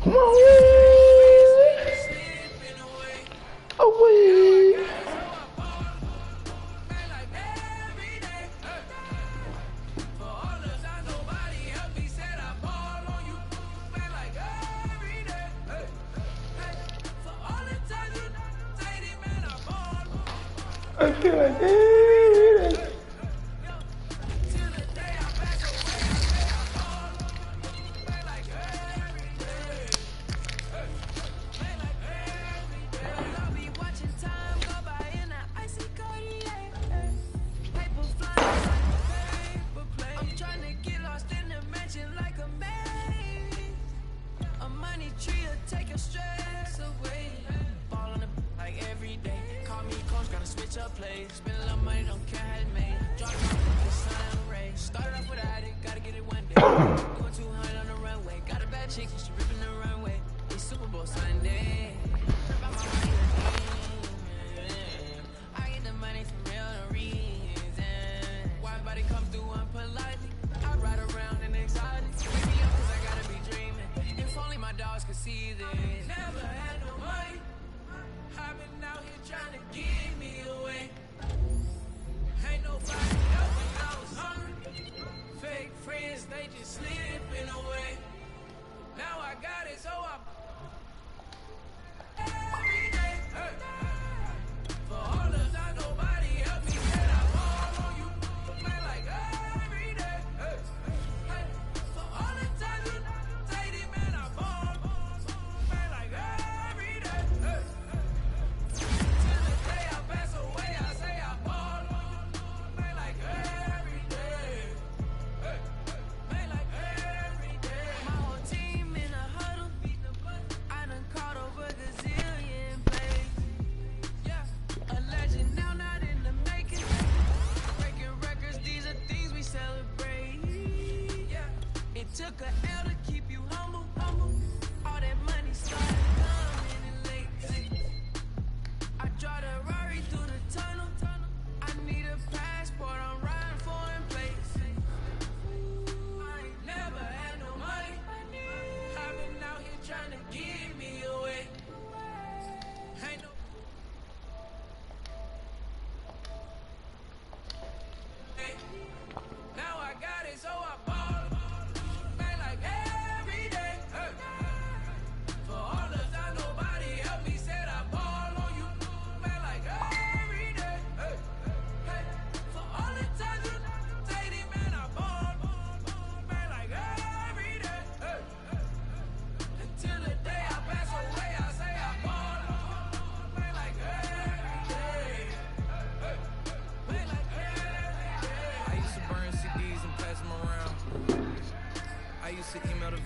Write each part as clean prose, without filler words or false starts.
Come on. Away. I feel like that.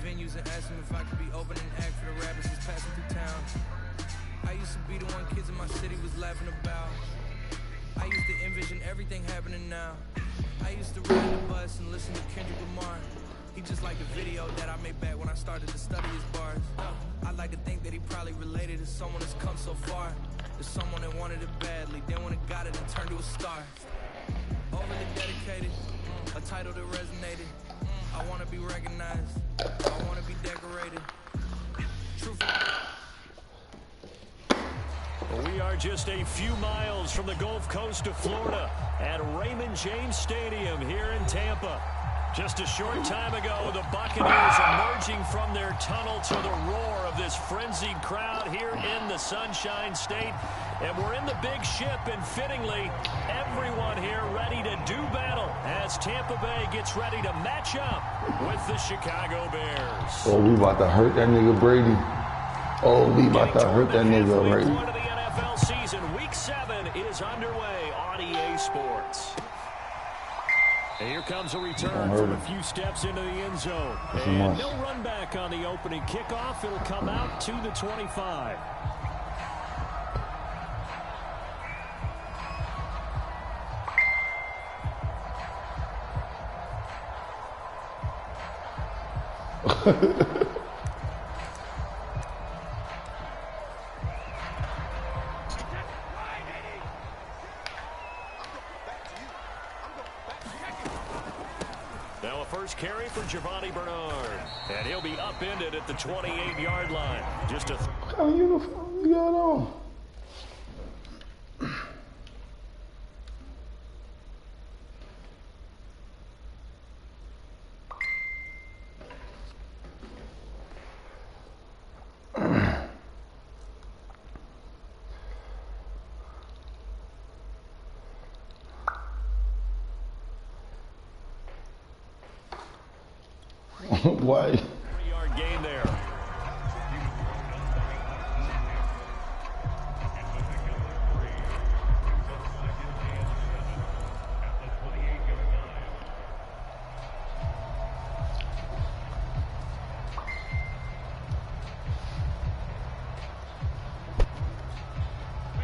venues and asked them if I could be open and act for the rappers who's passing through town. I used to be the one kids in my city was laughing about. I used to envision everything happening now. I used to ride the bus and listen to Kendrick Lamar. He just like the video that I made back when I started to study his bars. I like to think that he probably related to someone that's come so far. To someone that wanted it badly, then when it got it, it turned to a star. Overly dedicated, a title that resonated. I want to be recognized, I want to be decorated. We are just a few miles from the Gulf Coast of Florida at Raymond James Stadium here in Tampa. Just a short time ago, the Buccaneers emerging from their tunnel to the roar of this frenzied crowd here in the Sunshine State. And we're in the big ship, and fittingly, everyone here ready to do battle as Tampa Bay gets ready to match up with the Chicago Bears. Oh, we about to hurt that nigga Brady. Oh, we about to hurt that nigga Brady. Point of the NFL season, Week 7 is underway on EA Sports. And here comes a return from a few steps into the end zone. And no run back on the opening kickoff. It'll come out to the 25. first carry for Giovanni Bernard. And he'll be upended at the 28-yard line. Just a... What kind of uniform you got on? Why? 3-yard gain there.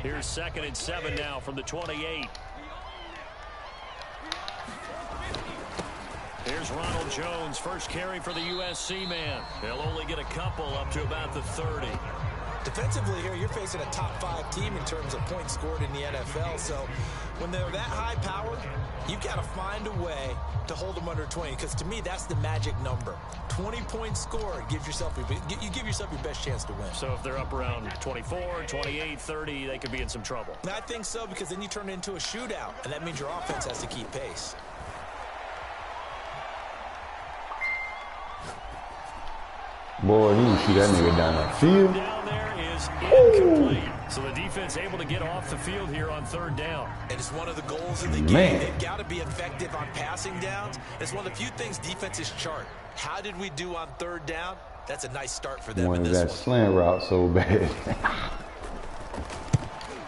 Here's 2nd and 7 now from the 28. Here's Ronald Jones, first carry for the USC man. He'll only get a couple up to about the 30. Defensively here, you're facing a top 5 team in terms of points scored in the NFL. So when they're that high powered, you've got to find a way to hold them under 20. Because to me, that's the magic number. 20 points scored gives yourself you give yourself your best chance to win. So if they're up around 24, 28, 30, they could be in some trouble. And I think so, because then you turn it into a shootout, and that means your offense has to keep pace. Boy, you see that nigga down the field. Down there is incomplete. So the defense able to get off the field here on 3rd down. And it's one of the goals of the game. They've got to be effective on passing downs. It's one of the few things defenses chart. How did we do on 3rd down? That's a nice start for them. Wanted in this that one. slant route so bad.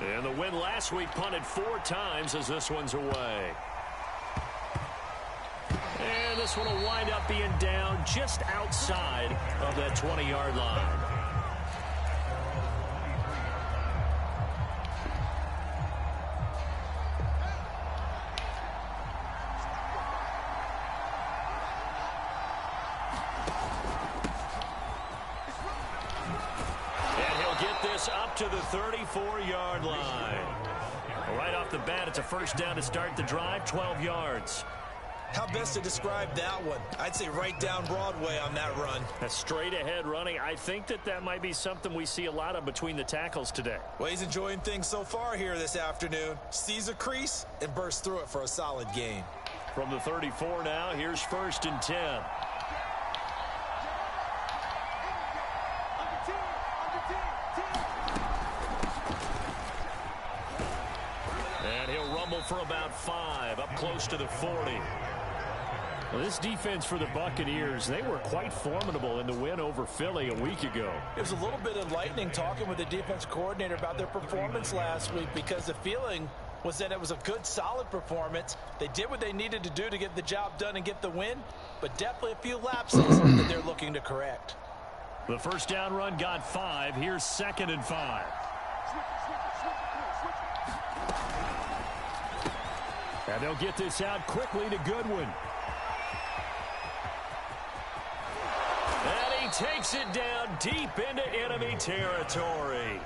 And the win last week punted 4 times as this one's away. And this one will wind up being down just outside of that 20-yard line. And he'll get this up to the 34-yard line. Right off the bat, it's a first down to start the drive, 12 yards. How best to describe that one? I'd say right down Broadway on that run. That's straight ahead running. I think that might be something we see a lot of between the tackles today. Well, he's enjoying things so far here this afternoon. Sees a crease and bursts through it for a solid gain. From the 34 now, here's 1st and 10. And he'll rumble for about 5, up close to the 40. Well, this defense for the Buccaneers, they were quite formidable in the win over Philly a week ago. It was a little bit enlightening talking with the defense coordinator about their performance last week, because the feeling was that it was a good, solid performance. They did what they needed to do to get the job done and get the win, but definitely a few lapses that they're looking to correct. The first down run got 5. Here's 2nd and 5. And they'll get this out quickly to Goodwin. And he takes it down deep into enemy territory.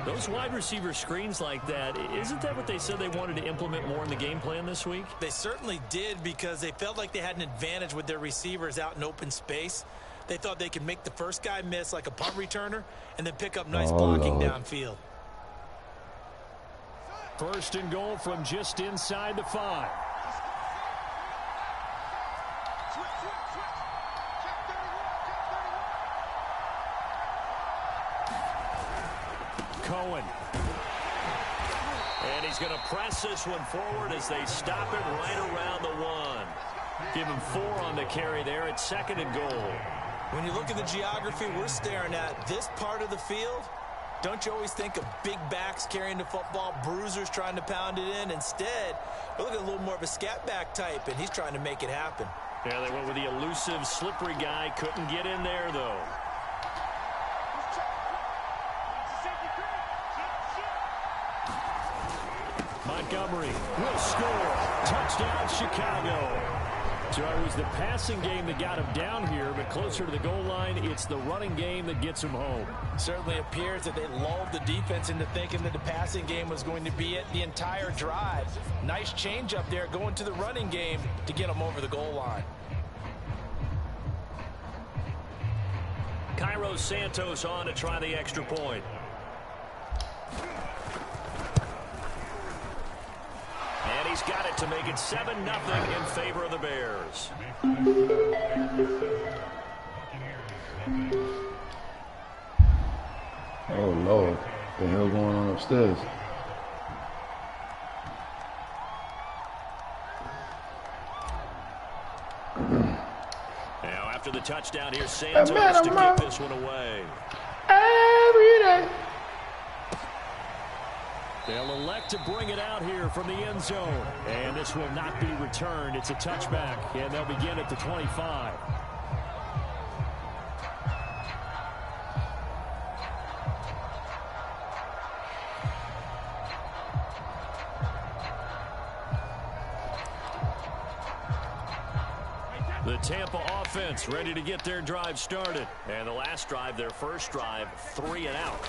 Those wide receiver screens like that, isn't that what they said they wanted to implement more in the game plan this week? They certainly did, because they felt like they had an advantage with their receivers out in open space. They thought they could make the first guy miss like a punt returner and then pick up nice blocking downfield. 1st and goal from just inside the 5. Cohen. And he's going to press this one forward as they stop it right around the 1. Give him 4 on the carry there at 2nd and goal. When you look at the geography we're staring at, this part of the field, don't you always think of big backs carrying the football, bruisers trying to pound it in? Instead, we're looking at a little more of a scat back type, and he's trying to make it happen. Yeah, they went with the elusive, slippery guy. Couldn't get in there, though. Montgomery will score. Touchdown, Chicago. So it was the passing game that got him down here, but closer to the goal line, it's the running game that gets him home. Certainly appears that they lulled the defense into thinking that the passing game was going to be it the entire drive. Nice change up there going to the running game to get them over the goal line. Cairo Santos on to try the extra point. And he's got it to make it 7-0 in favor of the Bears. Oh, Lord. What the hell going on upstairs? Now, after the touchdown here, Santos to keep this one away. Every day. They'll elect to bring it out here from the end zone. And this will not be returned. It's a touchback, and they'll begin at the 25. The Tampa offense ready to get their drive started. And the last drive, their first drive, 3 and out.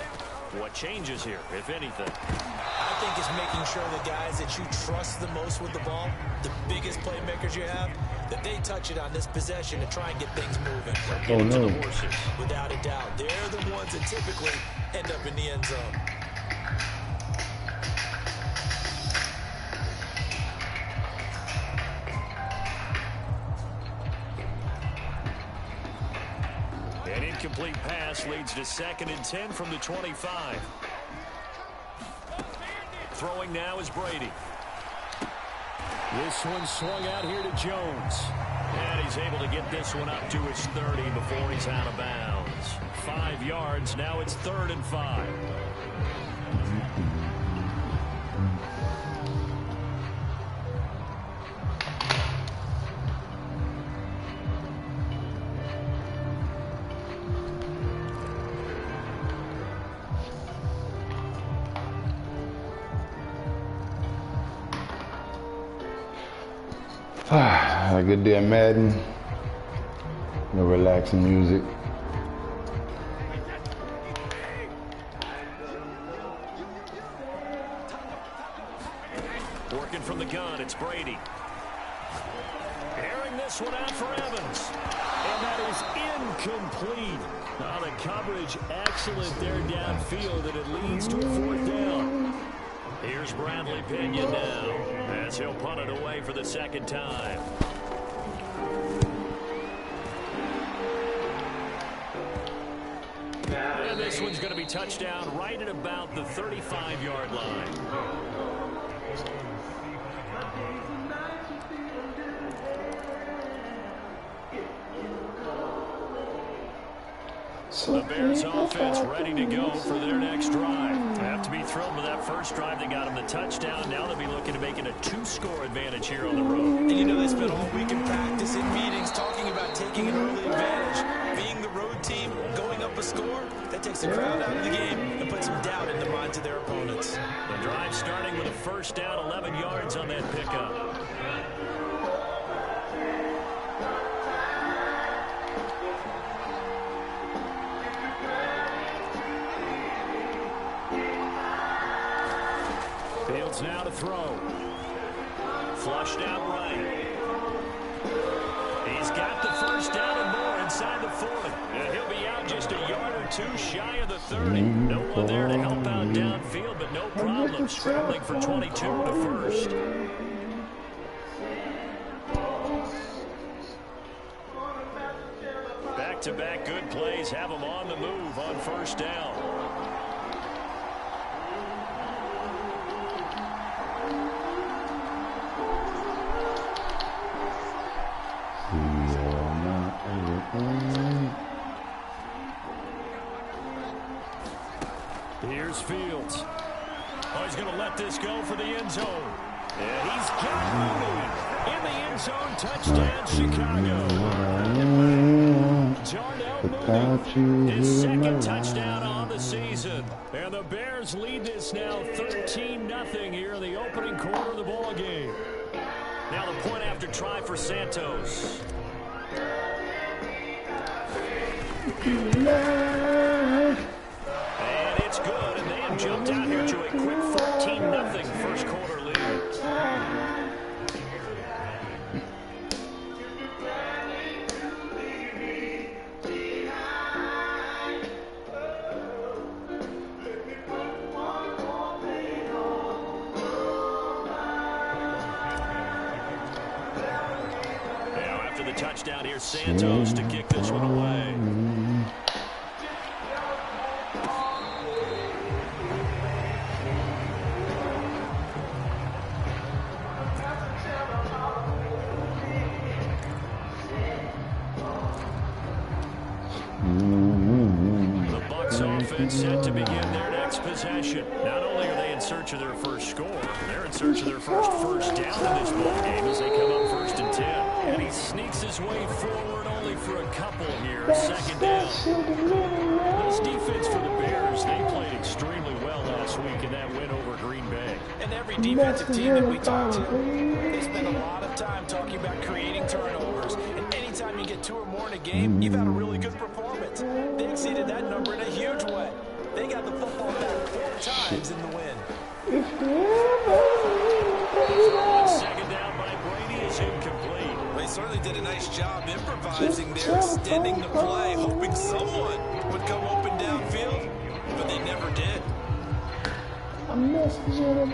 What changes here, if anything? I think it's making sure the guys that you trust the most with the ball, the biggest playmakers you have, that they touch it on this possession to try and get things moving. Oh, no. Without a doubt, they're the ones that typically end up in the end zone. An incomplete pass leads to 2nd and 10 from the 25. Throwing now is Brady. This one swung out here to Jones. And he's able to get this one up to his 30 before he's out of bounds. 5 yards, now it's 3rd and 5. A good day of Madden. No relaxing music. Working from the gun, it's Brady. Airing this one out for Evans. And that is incomplete. Now the coverage excellent there downfield, and it leads to a 4th down. Here's Bradley Pinion now, as he'll punt it away for the 2nd time. And this one's going to be touchdown right at about the 35-yard line. The Bears offense ready to go for their next drive. They have to be thrilled with that first drive. They got them the touchdown. Now they'll be looking to make it a 2-score advantage here on the road. And you know, they spent all week in practice, in meetings, talking about taking an early advantage. Being the road team, going up a score, that takes the crowd out of the game and puts some doubt in the minds of their opponents. The drive starting with a 1st down, 11 yards on that pickup. Fields now to throw. Flushed out right. He's got the 1st down and more inside the 40. And he'll be out just a yard or 2 shy of the 30. No one there to help out downfield, but no problem scrambling for 22 to 1st. Back-to-back good plays have him on the move on 1st down. Here's Fields. Oh, he's going to let this go for the end zone. And he's got Mooney in the end zone. Touchdown, Chicago. Darnell Mooney, his 2nd touchdown on the season. And the Bears lead this now 13-0 here in the opening quarter of the ball game. Now the point after try for Santos. And it's good, and they have jumped out here to a quick 14-0 first quarter lead. Now after the touchdown, here's Santos to kick this one away. Set to begin their next possession. Not only are they in search of their first score, they're in search of their first down in this ball game as they come up 1st and 10. And he sneaks his way forward only for a couple here. 2nd down. This defense for the Bears, they played extremely well last week in that win over Green Bay. And every defensive team that we talk to, they spend a lot of time talking about creating turnovers. And anytime you get 2 or more in a game, you've had a really good performance. They exceeded that number in a huge way. They got the football back 4 times in the win. 2nd down by Brady is incomplete. They certainly did a nice job improvising there, extending the play, hoping someone would come open downfield, but they never did. A message in a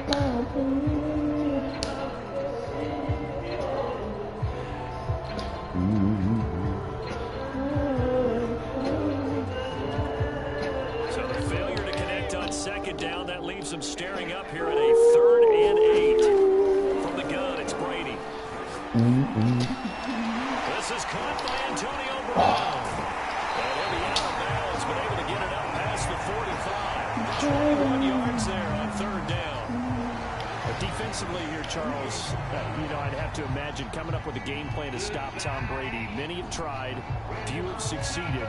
So the failure to connect on 2nd down, that leaves them staring up here at a 3rd and 8. From the gun, it's Brady. This is caught by Antonio Brown. And he'll be out of bounds, but able to get it up past the 45. 21 yards there on 3rd down. Defensively here, Charles, I'd have to imagine coming up with a game plan to stop Tom Brady. Many have tried, few have succeeded.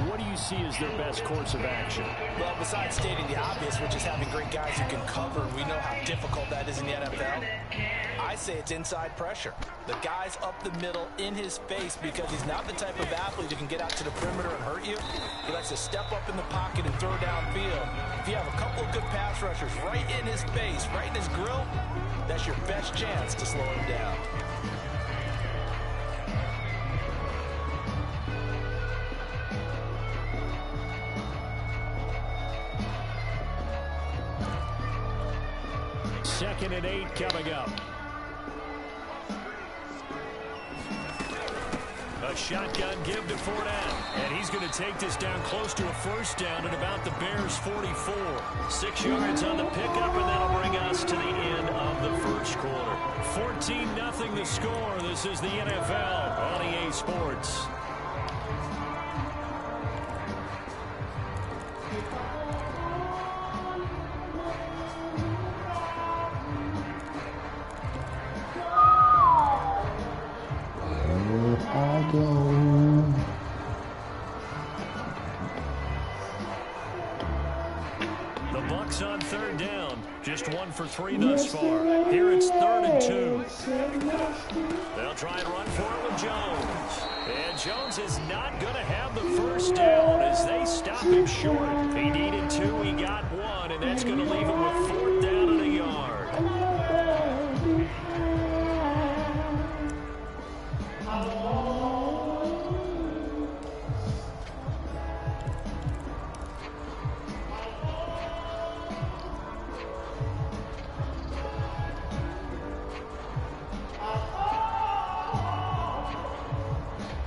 What do you see as their best course of action? Well, besides stating the obvious, which is having great guys who can cover, we know how difficult that is in the NFL. I say it's inside pressure. The guy's up the middle in his face because he's not the type of athlete who can get out to the perimeter and hurt you. He likes to step up in the pocket and throw downfield. If you have a couple of good pass rushers right in his face, right in his grill, that's your best chance to slow him down. Second and 8 coming up. A shotgun give to Fournette. And he's going to take this down close to a 1st down at about the Bears' 44. 6 yards on the pickup, and that'll bring us to the end of the first quarter. 14-0 the score. This is the NFL on EA Sports. The Bucs on 3rd down. Just 1 for 3 thus far. Here it's 3rd and 2. They'll try and run for it with Jones. And Jones is not going to have the 1st down as they stop him short. He needed 2, he got 1, and that's going to leave him with 4th down and a yard.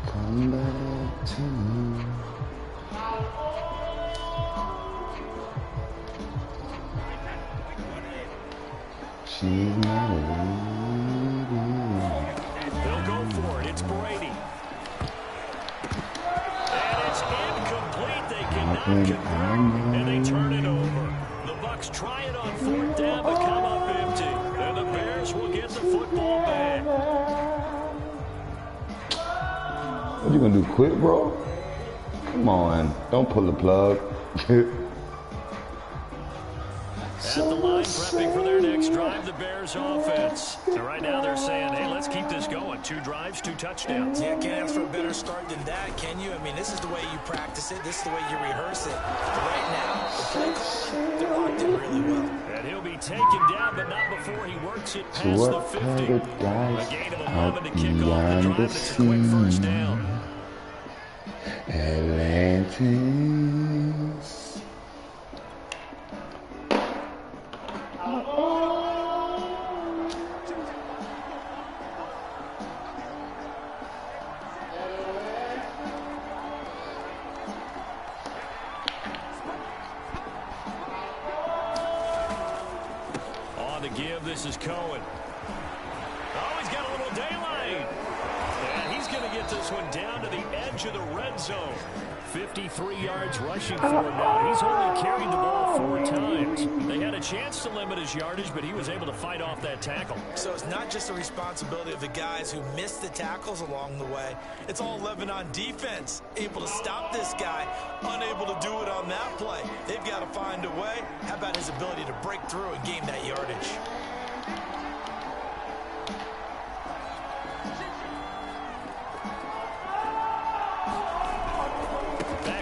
Come back to me. She's my lady. They'll go for it. It's Brady. And it's incomplete. They cannot convert, and they turn it over. The Bucs try it on 4th down, but come up empty. And the Bears will get the football back. What you gonna do, quit, bro? Come on, don't pull the plug. At the line, prepping for their next drive, the Bears offense. So right now they're saying, hey, let's keep this going. 2 drives, 2 touchdowns. Yeah, can't ask for a better start than that, can you? I mean, this is the way you practice it. This is the way you rehearse it. But right now, the play calling, they're locked in really well. And he'll be taken down, but not before he works it past the 50. A gain of 11 to kick off the drive. It's a quick first down. Atlantis. On the give, this is Cohen. Oh, he's got a little daylight. And he's going to get this one down to the edge of the red zone. 53 yards rushing for him now. He's only carried the ball 4 times. They had a chance to limit his yardage, but he was able to fight off that tackle. So it's not just the responsibility of the guys who missed the tackles along the way. It's all 11 on defense. Able to stop this guy, unable to do it on that play. They've got to find a way. How about his ability to break through and gain that yardage?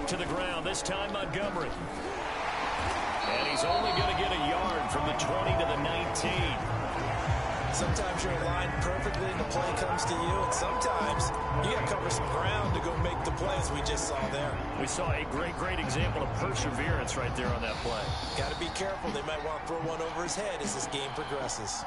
To the ground, this time Montgomery. And he's only going to get a yard from the 20 to the 19. Sometimes you're aligned perfectly and the play comes to you, and sometimes you got to cover some ground to go make the plays we just saw there. We saw a great example of perseverance right there on that play. Got to be careful. They might want to throw one over his head as this game progresses.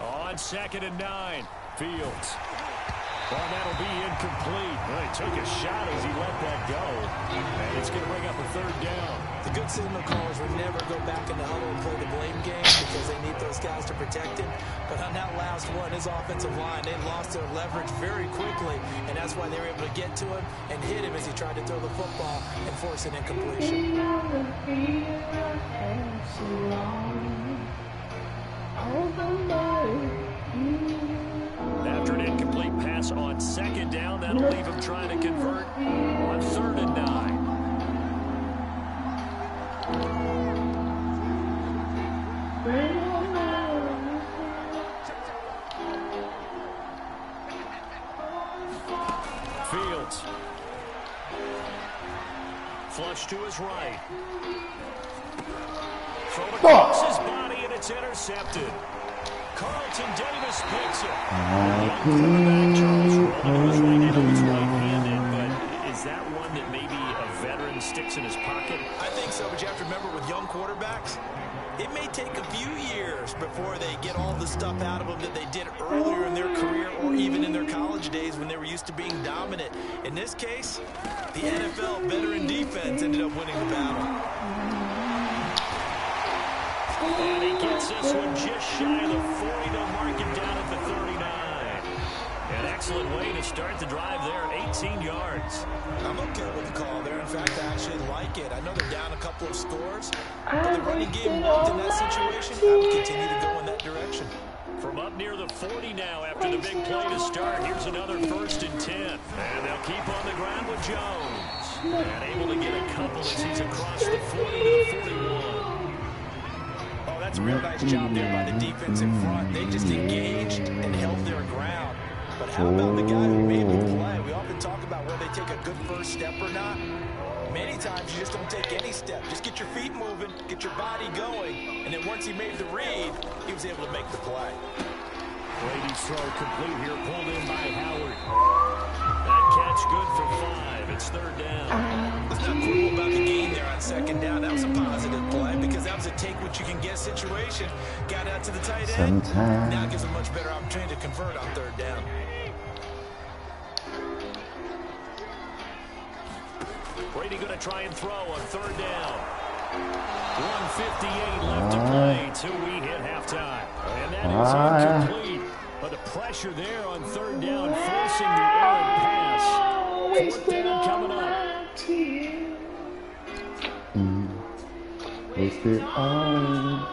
On 2nd and 9, Fields. Well, that'll be incomplete. Well, he took a shot as he let that go. And it's going to bring up a 3rd down. The good signal callers would never go back in the huddle and play the blame game because they need those guys to protect him. But on that last one, his offensive line, they lost their leverage very quickly, and that's why they were able to get to him and hit him as he tried to throw the football and force an incompletion. After an incomplete pass on 2nd down, that'll leave him trying to convert on 3rd and 9. Fields. Flush to his right. Throw across his body, and it's intercepted. Carlton Davis picks it. Quarterback Charles rolling to his right. I know he's right-handed, but is that one that maybe a veteran sticks in his pocket? I think so, but you have to remember with young quarterbacks, it may take a few years before they get all the stuff out of them that they did earlier in their career or even in their college days when they were used to being dominant. In this case, the NFL veteran defense ended up winning the battle. And he gets this one just shy of the 40. They'll mark it down at the 39. An excellent way to start the drive there, 18 yards. I'm okay with the call there. In fact, I actually like it. I know they're down a couple of scores, but the running game worked in that situation. I would continue to go in that direction. From up near the 40 now after the big play to start, here's another 1st and 10. And they'll keep on the ground with Jones. And able to get a couple as he's across the 40 to the 41. Oh, that's a real nice job there by the defense in front. They just engaged and held their ground. But how about the guy who made the play? We often talk about whether they take a good first step or not. Many times you just don't take any step. Just get your feet moving, get your body going, and then once he made the read, he was able to make the play. Brady's throw complete here, pulled in by Howard. That catch good for 5. It's 3rd down. It's not cool about the gain there on 2nd down. That was a positive play because that was a take-what-you-can-get situation. Got out to the tight end. Now gives a much better opportunity to convert on 3rd down. Brady going to try and throw on 3rd down. 1:58 left to play till we hit halftime. And that is incomplete. But the pressure there on 3rd down, forcing the errant pass. 4th down coming up. Is it all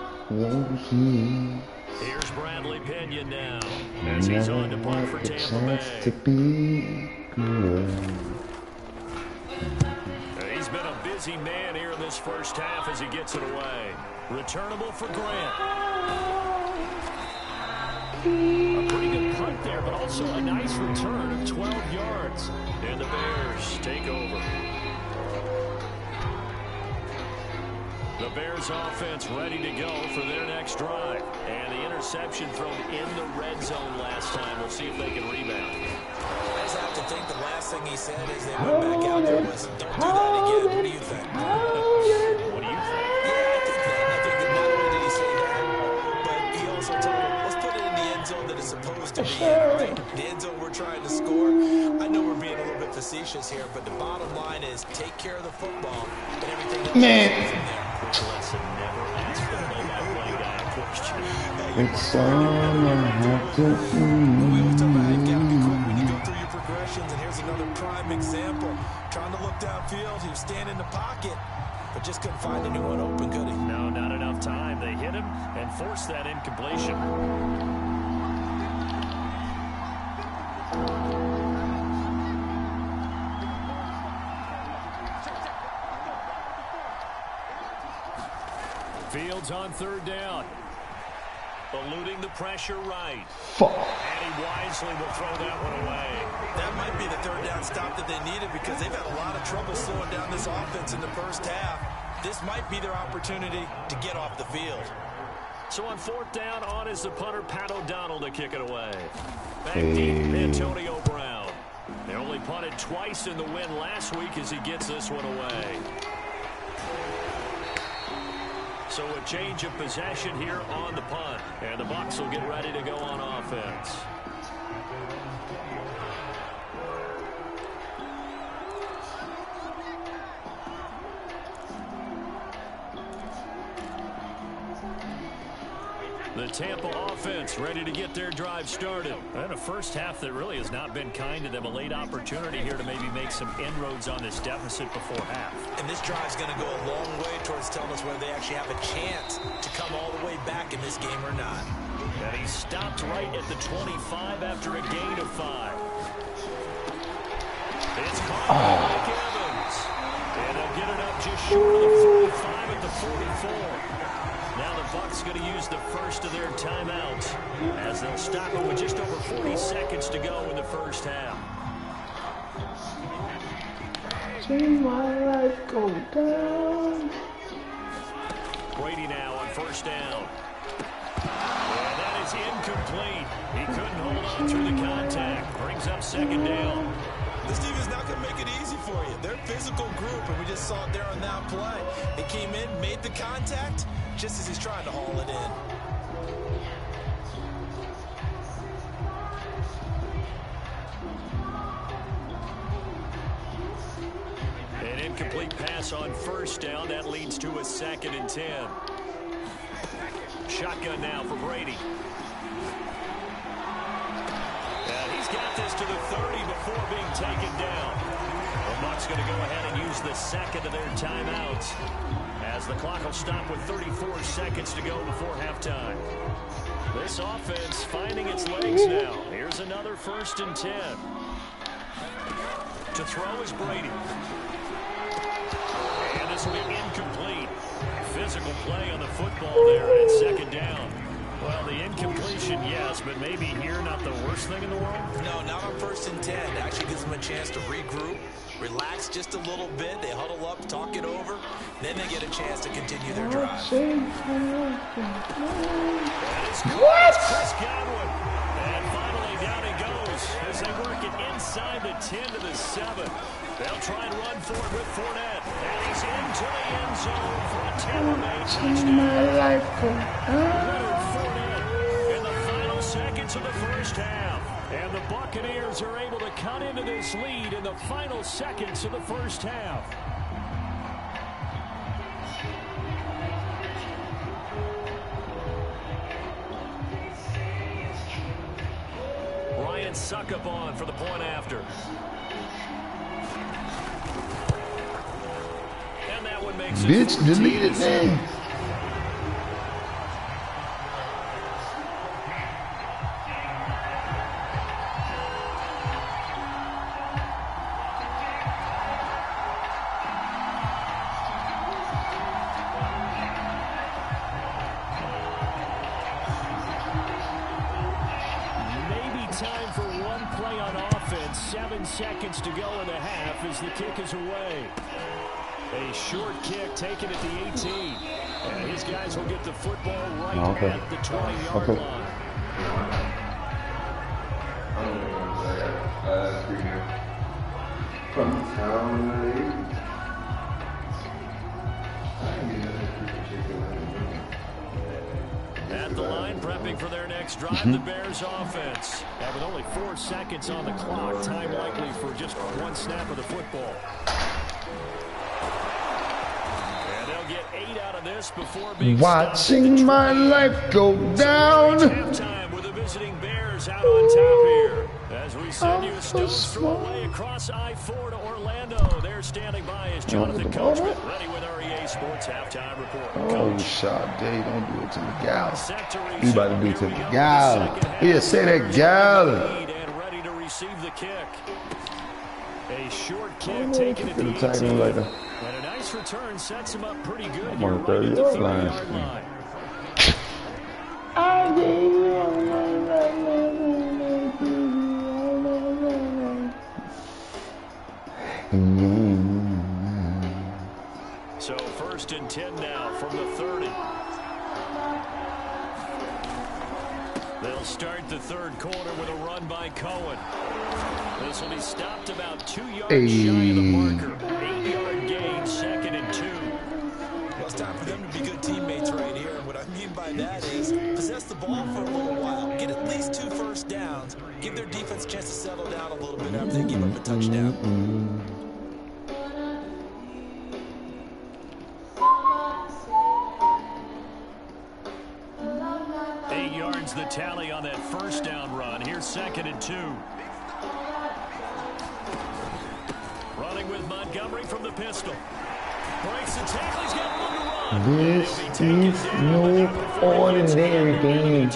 you Here's Bradley Pinion now as he's on to punt for Tampa Bay. to be good. He's been a busy man here in this first half as he gets it away. Returnable for Grant. A pretty good punt there, but also a nice return of 12 yards. And the Bears take over. The Bears offense ready to go for their next drive. And the interception thrown in the red zone last time. We'll see if they can rebound. I just have to think the last thing he said as they went back out there was, don't do that again. What do you think? What do you think? Yeah, I think that. I think that not only did he say that, but he also told him, let's put it in the end zone that it's supposed to be in, right? The end zone we're trying to score. I know we're being a little bit facetious here, but the bottom line is take care of the football and everything else is from there. Lesson, never ask the play-by-play guy a question. It's all I have to do. We always talk about you gotta be quick when you go through your progressions, and here's another prime example. Trying to look downfield, he was standing in the pocket, but just couldn't find anyone open, could he? No, not enough time. They hit him and forced that incompletion. Fields on third down. Eluding the pressure right. Fuck. And he wisely will throw that one away. That might be the third down stop that they needed because they've had a lot of trouble slowing down this offense in the first half. This might be their opportunity to get off the field. So on fourth down, on is the punter, Pat O'Donnell, to kick it away. Back deep, Antonio Brown. They only punted twice in the win last week as he gets this one away. So a change of possession here on the punt. And the Bucs will get ready to go on offense. The Tampa offense ready to get their drive started. And a first half that really has not been kind to them. A late opportunity here to maybe make some inroads on this deficit before half. And this drive's going to go a long way towards telling us whether they actually have a chance to come all the way back in this game or not. And he stopped right at the 25 after a gain of 5. It's caught by Mike Evans. And they'll get it up just short of the 45 at the 44. Now the Bucs going to use the first of their timeouts as they'll stop it with just over 40 seconds to go in the first half. See my life go down. Brady now on first down. And that is incomplete. He couldn't hold on through the contact. Brings up second down. This team is not going to make it easy for you. They're a physical group, and we just saw it there on that play. They came in, made the contact, just as he's trying to haul it in. An incomplete pass on first down. That leads to a 2nd and 10. Shotgun now for Brady. And he's got this to the 30 before being taken down. The Bucs going to go ahead and use the second of their timeouts as the clock will stop with 34 seconds to go before halftime. This offense finding its legs now. Here's another 1st and 10. To throw is Brady. And this will be incomplete. Physical play on the football there, and it's 2nd down. Well, the incompletion, yes, but maybe here not the worst thing in the world? No, not on 1st and 10. It actually gives them a chance to regroup, relax just a little bit. They huddle up, talk it over. Then they get a chance to continue their drive. What? Chris Godwin. And finally down he goes as they work it inside the 10 to the 7. They'll try and run for it with Fournette. And he's into the end zone for a Tampa Bay touchdown. Leonard Fournette in the final seconds of the first half. And the Buccaneers are able to cut into this lead in the final seconds of the first half. Ryan Suckup on for the point after. And that one made makes it Bitch, 14 delete it, to man. Time for one play on offense. 7 seconds to go in the half as the kick is away. A short kick taken at the 18. And his guys will get the football right at the 20-yard line. From town. At the line, prepping for their next drive, the Bears offense. And with only 4 seconds on the clock, time likely for just one snap of the football. And they'll get 8 out of this before being watching my life go down. Halftime with the visiting Bears out on top here. As we send you a stone's throw away across I-4 to Orlando. They're standing by as Jonathan Coachman ready with our EA Sports halftime report. Oh, Sade, don't do it to the gal. You about to do it to the gal. Yeah, say that gal. And ready to receive the kick. A short kick taken at the 18. And a nice return sets him up pretty good. I'm on the 30-yard line. So 1st and 10 now from the 30. They'll start the third quarter with a run by Cohen. This will be stopped about 2 yards shy of the marker. 8-yard gain, 2nd and 2. Well, it's time for them to be good teammates right here. And what I mean by that is possess the ball for a little while. Get at least 2 first downs. Give their defense a chance to settle down a little bit after they give up a touchdown. 8 yards the tally on that first down run. Here's 2nd and 2. Running with Montgomery from the pistol. Breaks the tackle. He's got one to run. This is no ordinary game.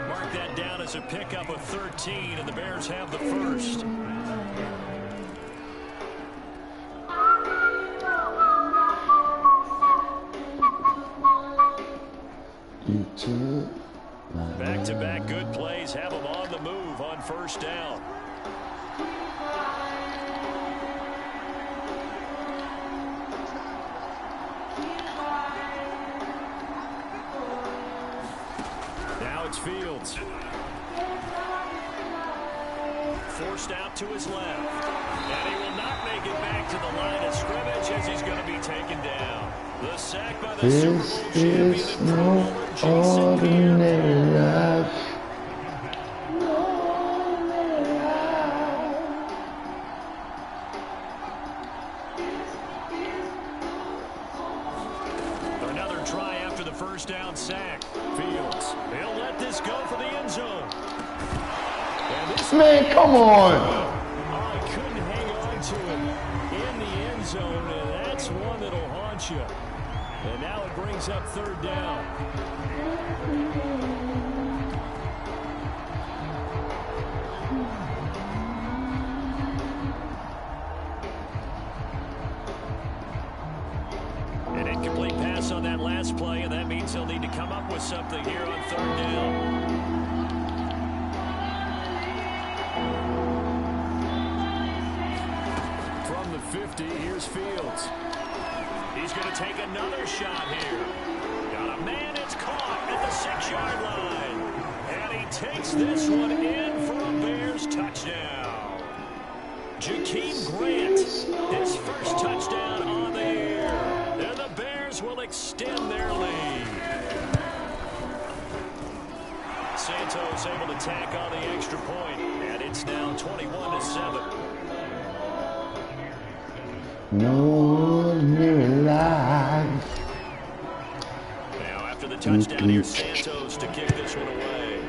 Mark that down as a pickup of 13, and the Bears have the first. Back-to-back good plays have them on the move on first down. Now it's Fields. Forced out to his left. And he will not make it back to the line of scrimmage as he's going to be taken down. The sack by the Super Bowl champion and Pro Bowler Jason Pierre. Another try after the first down sack. Fields, he'll let this go for the end zone. Man, come on. I couldn't hang on to it in the end zone, and that's one that'll haunt you. And now it brings up third down. An incomplete pass on that last play, and that means they'll need to come up with something here on third down. From the 50, here's Fields. He's going to take another shot here. Got a man, it's caught at the 6-yard line. And he takes this one in for a Bears touchdown. Jakeem Grant, his first touchdown on the year. And the Bears will extend their lead. Santos able to tack on the extra point, and it's now 21-7. No life. Now after the touchdown, here's Santos to kick this one away.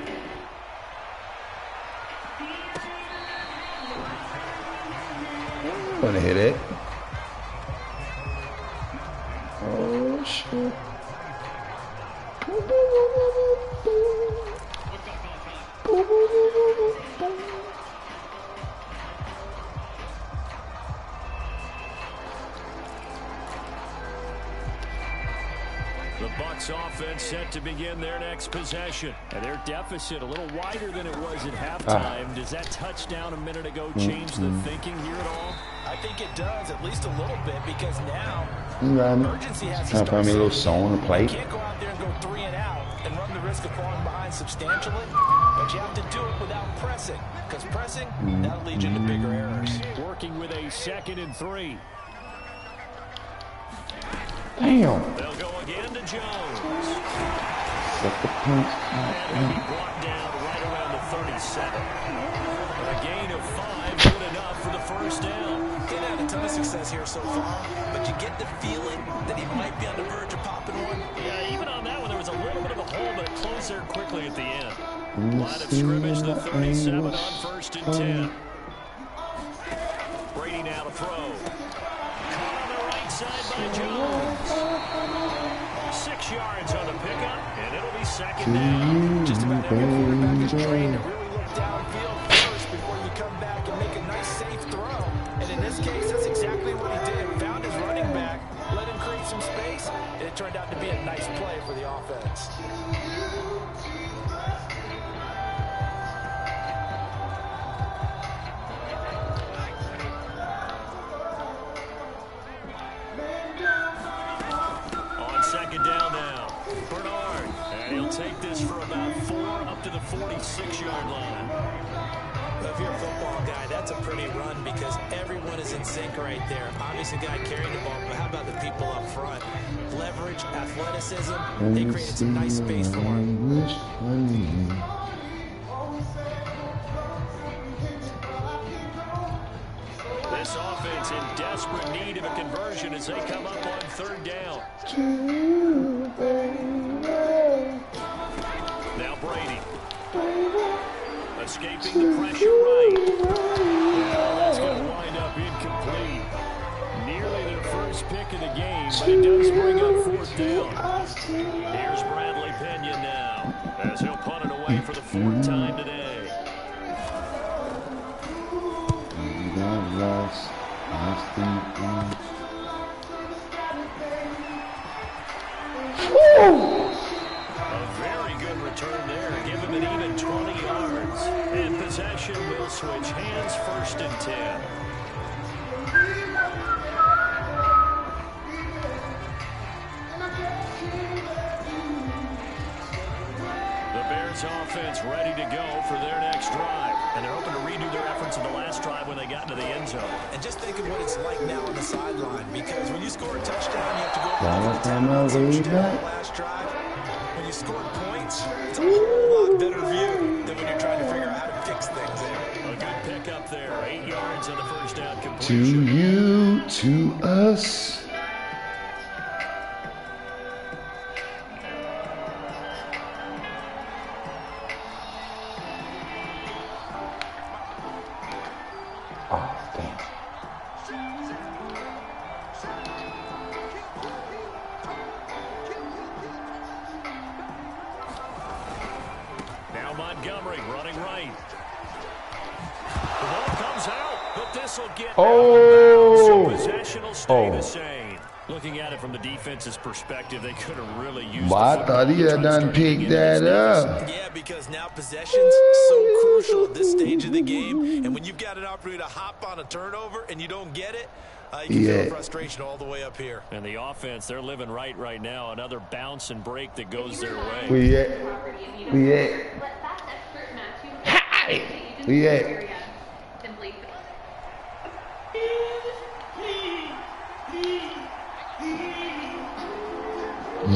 Gonna hit it. The Bucs offense set to begin their next possession. And their deficit a little wider than it was at halftime. Does that touchdown a minute ago change the thinking here at all? I think it does, at least a little bit, because now urgency has to Trying to find me a little song to play. You can't go out there and go 3 and out and run the risk of falling behind substantially, but you have to do it without pressing, because pressing, that'll lead you to bigger errors. Working with a 2nd and 3. Damn. They'll go again to Jones. Set the punch. And he'll be brought down right around the 37. A gain of 5, good enough for the first down. He's had a ton of success here so far, but you get the feeling that he might be on the verge of popping one. Yeah, even on that one, there was a little bit of a hole, but it closed there quickly at the end. Line of scrimmage, the 37 on 1st and 10. Brady now to throw. Caught on the right side by Jones. 6 yards on the pickup, and it'll be 2nd down. Just about every quarterback is trained to really look downfield first before you come back and make a nice safe throw. And in this case, that's exactly what he did. Found his running back, let him create some space, and it turned out to be a nice play for the offense. On 2nd down now, Bernard. And he'll take this for about 4 up to the 46-yard line. Well, if you're a football guy, that's a pretty run because everyone is in sync right there. Obviously, the guy carrying the ball, but how about the people up front? Leverage, athleticism, they created some nice space for him. This offense in desperate need of a conversion as they come up on 3rd down. Now Brady. Escaping the pressure right. Well, that's going to wind up incomplete. Nearly their first pick of the game, but it does bring up 4th down. Here's Bradley Pena now, as he'll punt it away for the 4th time today. A very good return there. Give him an even 20 yards. And possession will switch hands, 1st and 10. The Bears offense ready to go for their next drive. And they're hoping to redo their efforts in the last drive when they got into the end zone. And just think of what it's like now on the sideline, because when you score a touchdown, you have to go up to the last drive. When you score points, it's a whole lot better view than when you're trying to figure out how to fix things there. A good pick up there. 8 yards on the first down To completion. you, to us. Oh, damn. Now Montgomery running right. The ball comes out, but this will get out of bounds, so possession will stay the same. Looking at it from the defense's perspective, they could have really used Well, I thought he had done picked that up. Yeah, because now possession's so crucial at this stage of the game. And when you've got an opportunity to hop on a turnover and you don't get it, you can feel frustration all the way up here. And the offense, they're living right now. Another bounce and break that goes their way. We at? Hi! We at?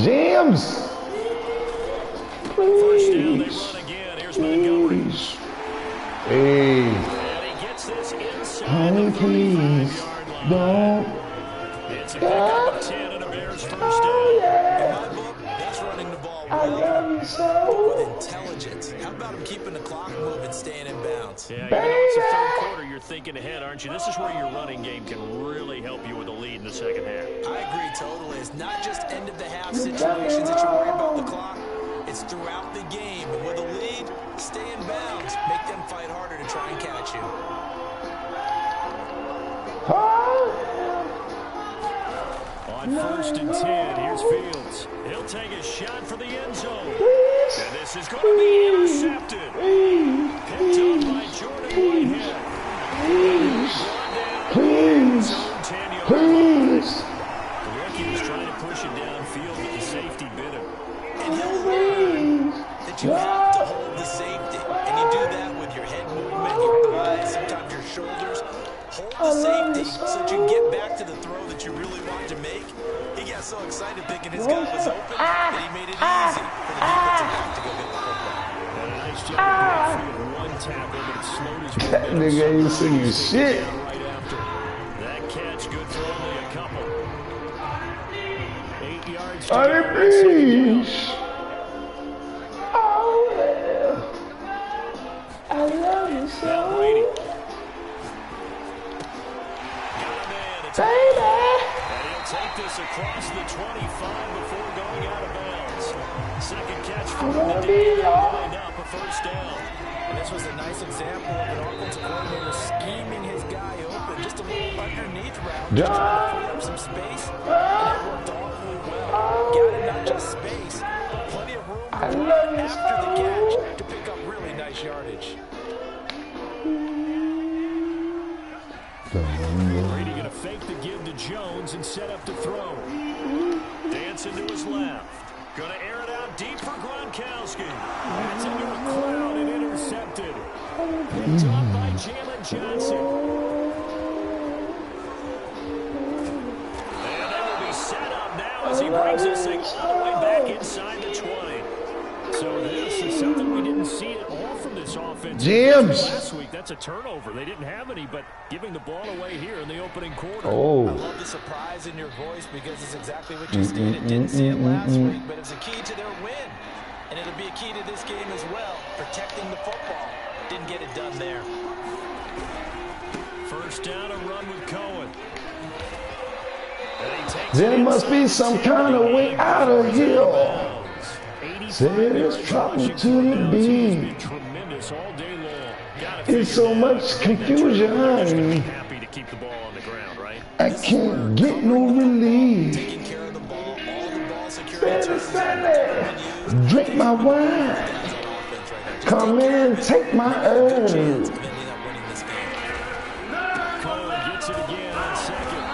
Jams! First down, they run again. Here's Montgomery. Hey. And he gets this inside Honey, the please 35-yard line. don't. It's a pickup of 10 and a Bears first down. In my book, that's running the ball well, but with intelligence. How about him keeping the clock moving, staying in bounds? Yeah, even though it's the third quarter, you're thinking ahead, aren't you? This is where your running game can really help you with a lead in the second half. I agree totally. It's not just end-of-the-half situations that you worry about the clock. It's throughout the game. And with a lead, stay in bounds. Make them fight harder to try and catch you. On 1st and 10, here's Fields. He'll take a shot for the end zone. And this is going to be intercepted. Picked up by Jordan Whitehead. Please. The rookie was trying to push it downfield, but the safety bit him. And he'll learn that you have to hold the safety. And you do that with your head movement, your eyes, sometimes your shoulders. Hold the safety so that you get back to the throw that you really want to make. He got so excited thinking his guy was open that he made it easy for the defensive back to go get the football. And a nice job of one tackle, but it slowed his That nigga ain't singing shit. right after. That catch good for only a couple. 8 yards to go. Please. Oh, yeah. I love you so. Now Brady. Baby. And he'll take this across the 25 before going out of bounds. Second catch for the D lined up a first down. And this was a nice example of an offensive coordinator scheming his guy open, just a little underneath route, just trying to free up some space, and it worked awfully well. Got him not just space, but plenty of room after the catch to pick up really nice yardage. Brady going to fake the give to Jones and set up to throw. Dancing to his left. Going to air it out deep for Gronkowski. That's into a crowd and intercepted. Picked up by Jalen Johnson. And they will be set up now as he brings this thing all the way back inside the 20. So this is something we didn't see at all from this offense. James. Last week, that's a turnover. They didn't have any, but giving the ball away here in the opening quarter. Oh. I love the surprise in your voice because it's exactly what you stated. Didn't see it last week, but it's a key to their win. And it'll be a key to this game as well, protecting the football. Didn't get it done there. First down, a run with Cohen. There must be some kind of way out of here. Says dropping to the beat. It's so much confusion. Happy to keep the ball on the ground, right? I can't get no relief. Taking care of the ball, all the ball security. Drink my wine. Come in and take my herb. Cohen gets it again on second.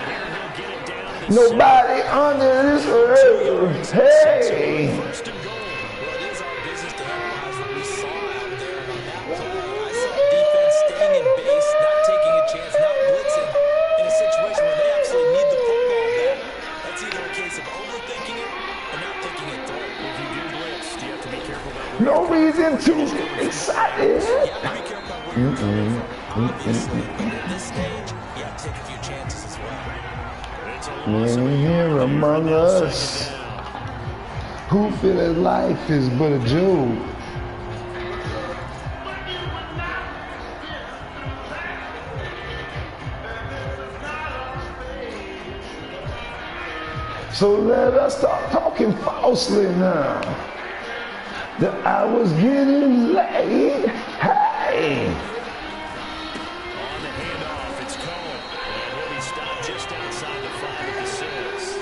Here he'll get it down to Nobody under this earth. Hey. first and goal. Well, it is our business to analyze what we saw out there on that play. I saw defense staying in base, not taking a chance, not blitzing in a situation where they actually need the football back. That's either a case of overthinking it or not thinking it through. If you do blitz, you have to be careful about No reason to get excited. You have to be careful about where you're going, obviously, but at this stage, you have to take a few chances as well. Many here among us who feel that life is but a joke. So let us start talking falsely now. That I was getting late. Hey. On the handoff, it's Cohen. And he'll be stopped just outside the 5 at the 6.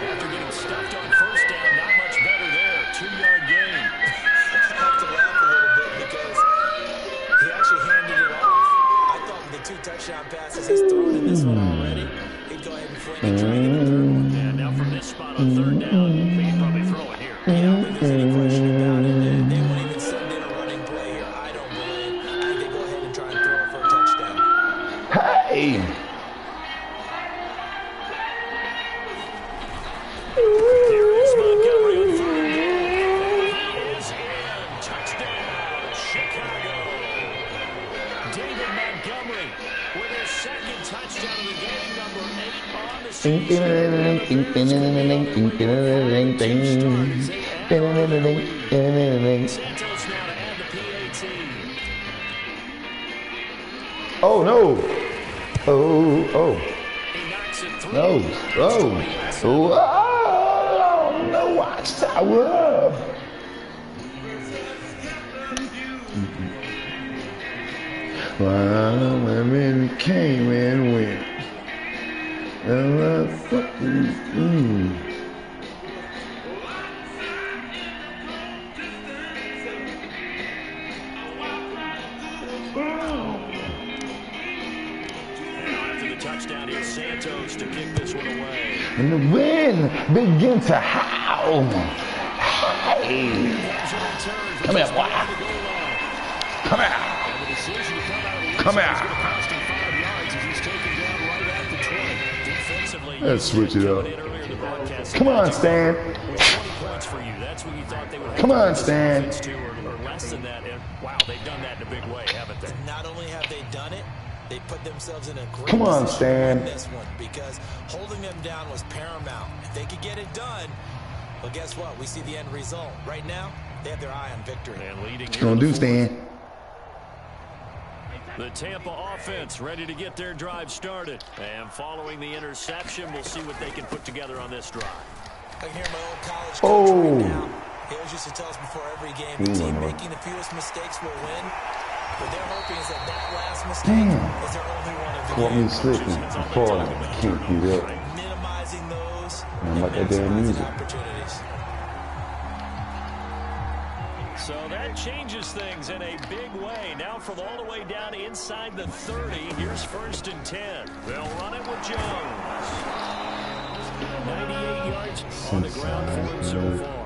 After getting stuffed on first down, not much better there. 2-yard gain. I have to laugh a little bit because he actually handed it off. I thought with the 2 touchdown passes he's thrown in this one already, he'd go ahead and fling it, try and get the 3rd one. Yeah, now from this spot on 3rd down, they can probably throw it here. Yeah, I don't think there's any question about it. They won't even send in a running play here, I don't believe. I think they go ahead and try and throw it for a touchdown. Hey. Here is Montgomery on 3rd down. He is in. Touchdown, Chicago. David Montgomery with his 2nd touchdown of the game, number 8 on the season. Santos now to add the PAT. Oh no. Oh. He knocks makes it 3. No. The watchtower. Women came and went. After the touchdown, here's Santos to kick this one away. And the wind began to howl. Hey. Come here, boy. Come here. Come here. Let's switch it up. Come on, Stan. Come on, Stan. Wow, they've done that in a big way, haven't they? Not only have they done it, they put themselves in a great Come on, position Stan. to win this one because holding them down was paramount. If they could get it done, well, guess what? We see the end result. Right now, they have their eye on victory. And leading What you gonna do, Stan? The Tampa offense ready to get their drive started. And following the interception, we'll see what they can put together on this drive. I can hear my old college coach Oh. right now. He always used to tell us before every game, the team making the fewest mistakes will win. What they're hoping is that last mistake is their only one of the Caught game. me slipping. Pause. Can't do that. Minimizing those I'm like that damn maximizing music. opportunities. So that changes things in a big way. Now from all the way down inside the 30, here's 1st and 10. They'll run it with Jones. 98 yards on the ground for him so far.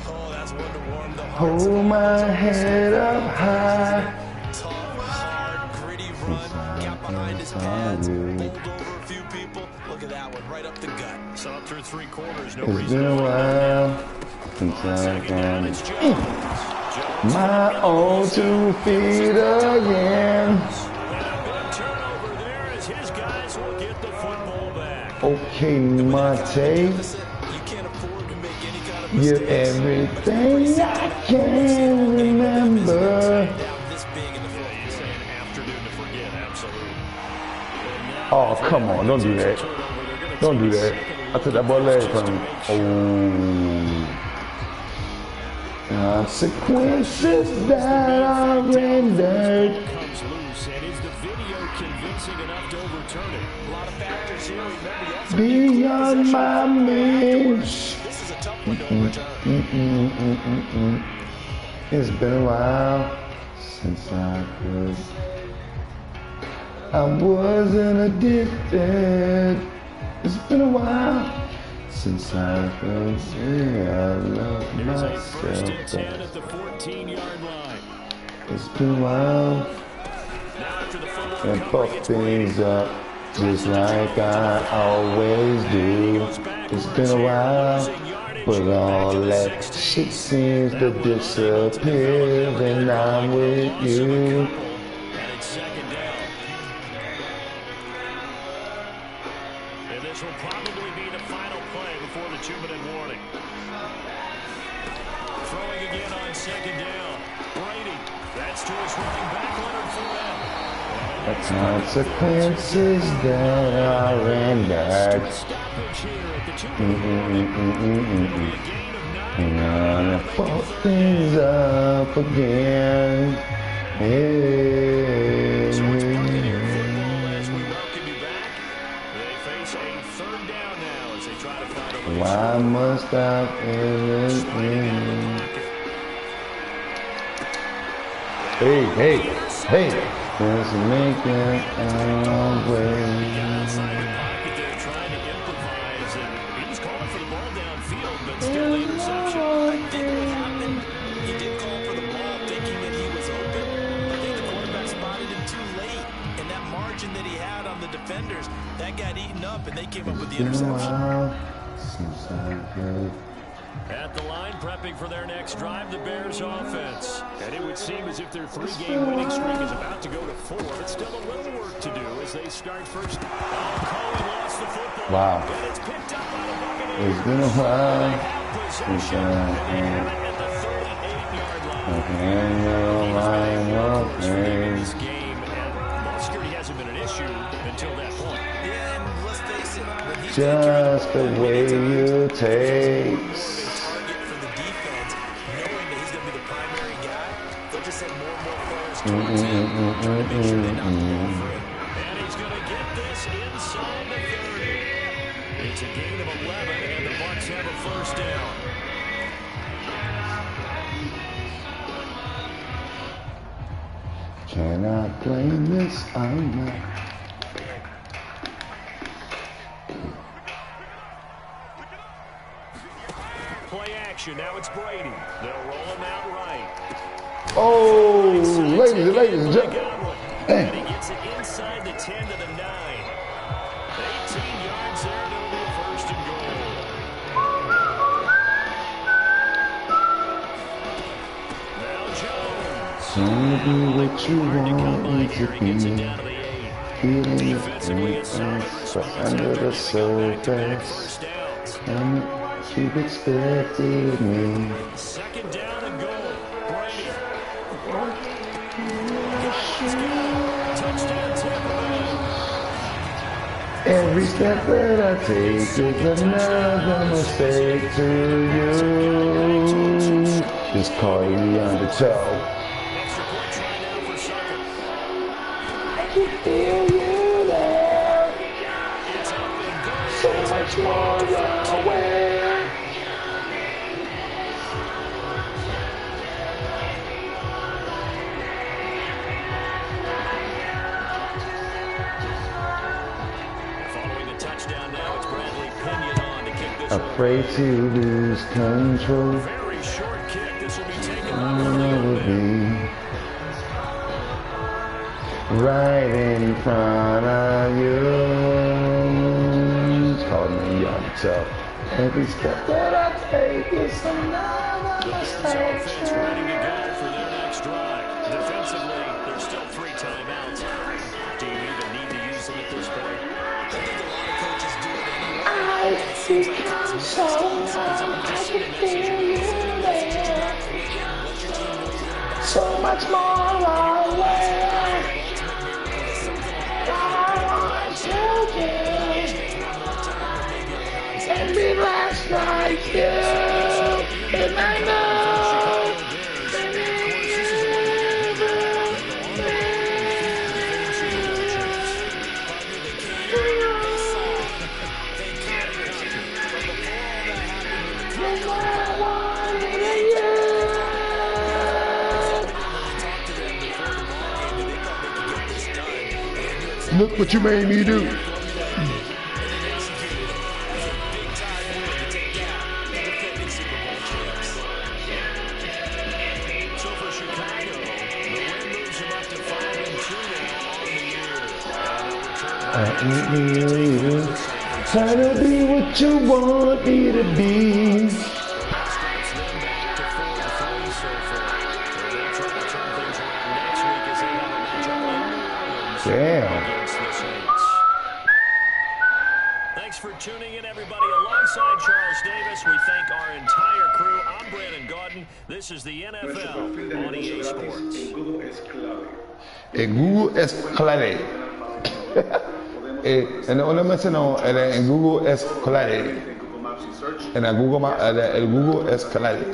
Oh, that's one to warm the hearts. Hold my head up high. Tough, hard, gritty run. Got behind his pads. Bowled over a few people. Look at that one, right up the gut. So up through 3 quarters, no It's reason been a to while since I've Second down, gone it's Jones. my own 2 feet again. And a big turnover there as his guys will get the football back. Okay, Monte, Listen, you can't afford to make any kind of you're mistakes. everything I can remember. Down this big in the Yeah, you say an afternoon to forget, absolutely. Oh, come on, don't do that. Don't do that. I took that ball leg from him. Consequences that are rendered Comes loose, and is the video convincing enough to overturn it? A lot of factors here. Remember, you also beyond my means. this is a tough one to overturn. It's been a while since I wasn't addicted. It's been a while since I could say I love There's a 1st myself. and 10 at the 14-yard line. It's been a while Now after the full and recovery, fuck it's things up just like I always do. It's been a while, but all that shit seems to disappear when I'm with you. and it's 2nd down. And this will probably be the final play before the 2-minute warning. Throwing again on 2nd down. Brady, that's to his running back, Leonard Fournette. The consequences that are rendered. Stoppage here at the 2-minute warning. A gain of 9. And I fuck things up again. So it's Monday Night Football as we welcome you back. They face a 3rd down now as they try to find a way. Why must I everything? Hey. Let's make it our way. Outside the pocket there trying to improvise, and he was calling for the ball downfield, but still the interception. I think what happened, he did call for the ball thinking that he was open. I think the quarterback spotted him too late. And that margin that he had on the defenders, that got eaten up, and they came up with the interception. Since I heard. At the line, prepping for their next drive, the Bears offense. And it would seem as if their 3-game winning streak is about to go to 4. But still a little work to do as they start first. Oh, Cohen lost the football. Wow. And it's picked up by the Buccaneers. It's been a while Possession. since I And they had have it at the 38-yard line. a line of In this things. game, and ball security hasn't been an issue until that point. Yeah, and let's face it, just the way you taste. Target for the defense, knowing that he's going to be the primary guy. They'll just send more and more players towards him, trying to make sure they knock the ball free. And he's going to get this inside the 30. It's a gain of 11, and the Bucs have a first down. Cannot blame this on my. Play action. Now it's Brady. They'll roll him out right. Oh, ladies and gentlemen. And he gets it inside the 10 to the 9. 18 yards there, and it'll be a first and goal. Now Jones. Tell me what you Hard to come want by me here. to He gets it be. down to the 8. Feeling Defensively, it it's solid response under after the picking up back-to-back surface. first downs. And you expected me. Second down and goal. Brady. Touchdown, Tampa Bay. Every step that I take is another mistake to you. Just call you undertow. Extra point try now for Sucker. I can feel you there. It's up and good. So much more away. Following the touchdown now, it's Bradley Pinion on to kick this Afraid to lose control. very short kick. This will be taken I'll off. never be right in front of you. It's called me undertow. Every step that I take is another The Bears offense mistake. ready to go for their next drive. Defensively, there's still 3 timeouts. Do you even need to use them at this point? I think a lot of coaches do it anyway. I become so numb, I can feel you there. So much more aware. I want to do. And be last night, you. And I know. Look what you made me do. So for Chicago, the win moves them up to 5-2 now on the year. And they'll return Try to be what you want me to be. Straps them back to 4-3 so far. So they'll try to turn things around next week as they have a matchup in New Orleans Damn. against the Saints. Thanks for tuning in, everybody. Alongside Charles Davis, we thank our entire crew. I'm Brandon Gaudin. This is the NFL on EA Sports. En Google es clave. En una mencionó en Google es clave. En el Google es clave.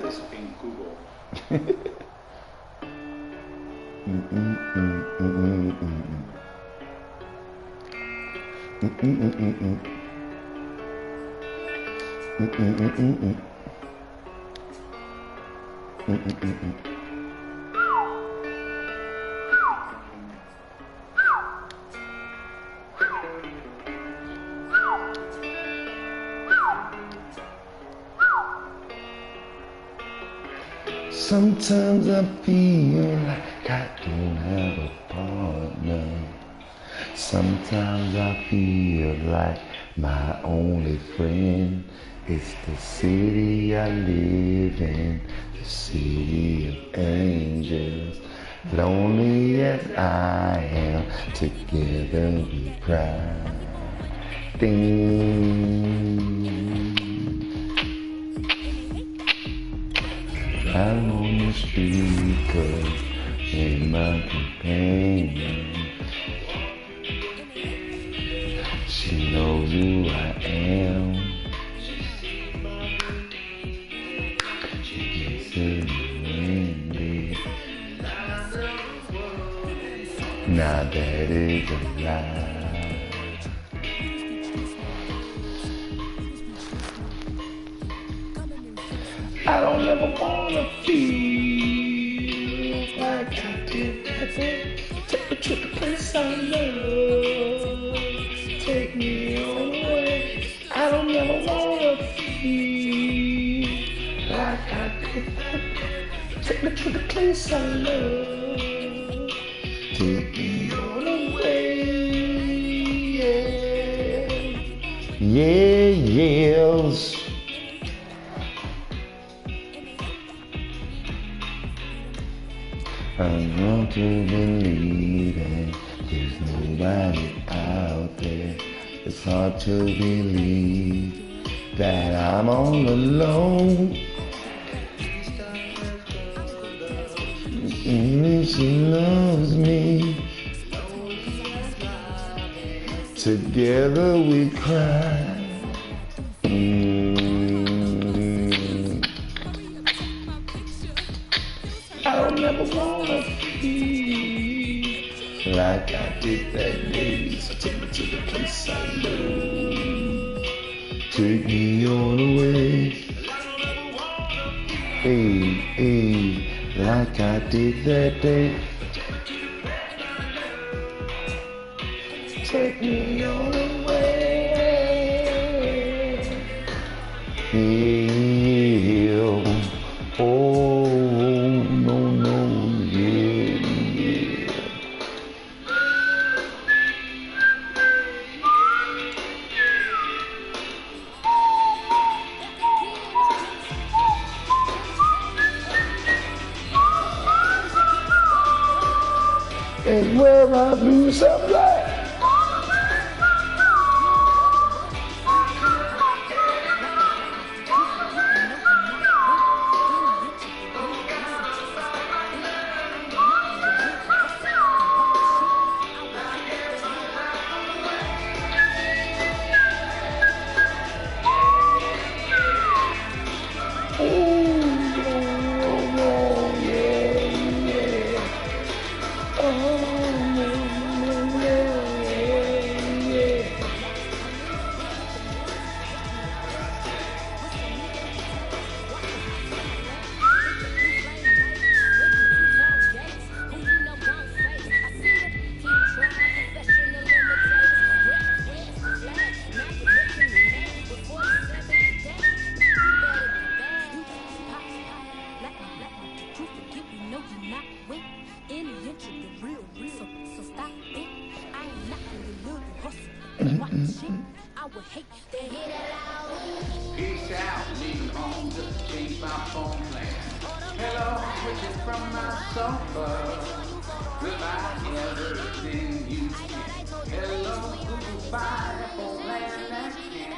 Sometimes I feel like I don't have a partner. Sometimes I feel like my only friend is the city I live in, the city of angels. Lonely as I am, together we cry. Ding. I'm on the street 'cause you're my companion. She knows who I am. Now that is a lie. I don't ever wanna feel like I did that day. Take me to the place I love. Take me on away. I don't ever wanna feel like I did that day. Take me to the place I love. Take me on away. Yeah, yes. I want to believe it. There's nobody out there. It's hard to believe that I'm all alone. And she loves me. Together we cry. I don't ever wanna feel like I did that day. So take me to the place I love. Take me on away. Hey, hey, like I did that day. Take me on away. Yeah. Oh, no, no, yeah, yeah. And where I lose some life. Peace out, leaving home just to change my phone plan. Hello, switching from my sofa. Goodbye, everything you see. Hello, goodbye, for land that can.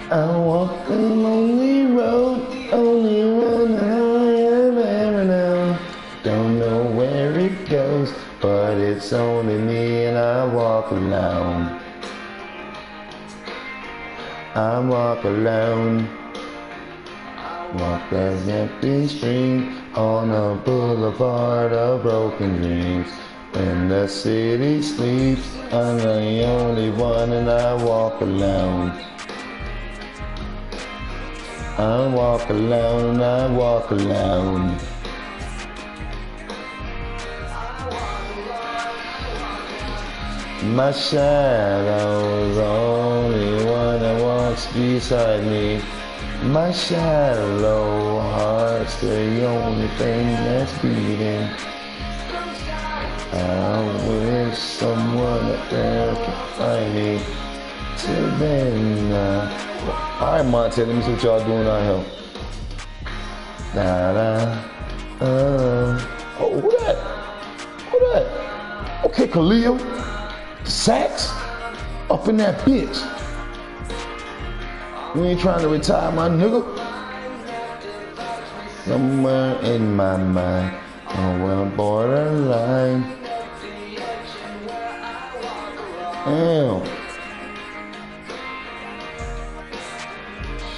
I walk a lonely road, only one I have ever known. Don't know where it goes, but it's only me and I walk alone. I walk alone. Walk an empty street on a boulevard of broken dreams. When the city sleeps, I'm the only one and I walk alone. I walk alone, I walk alone. My shadow's the only one that walks beside me. My shallow heart's the only thing that's beating. I wish someone up there could find me. Till then, All right, Monte, let me see what y'all doing out here. Oh, who that? Who that? Okay, Khalil. Sax up in that bitch. You ain't trying to retire, my nigga. Somewhere in my mind, on a borderline. Damn.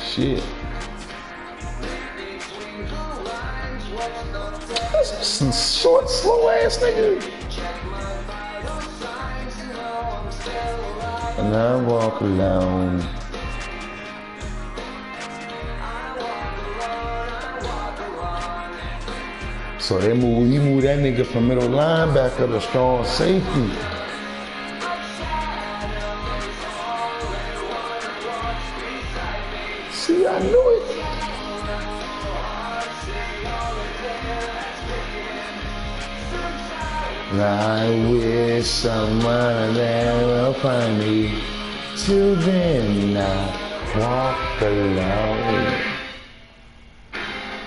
Shit. That's some short, slow ass nigga. And I walk alone. So he moved that nigga from middle linebacker to strong safety. See, I knew it. I wish someone there will find me. Till then I walk alone.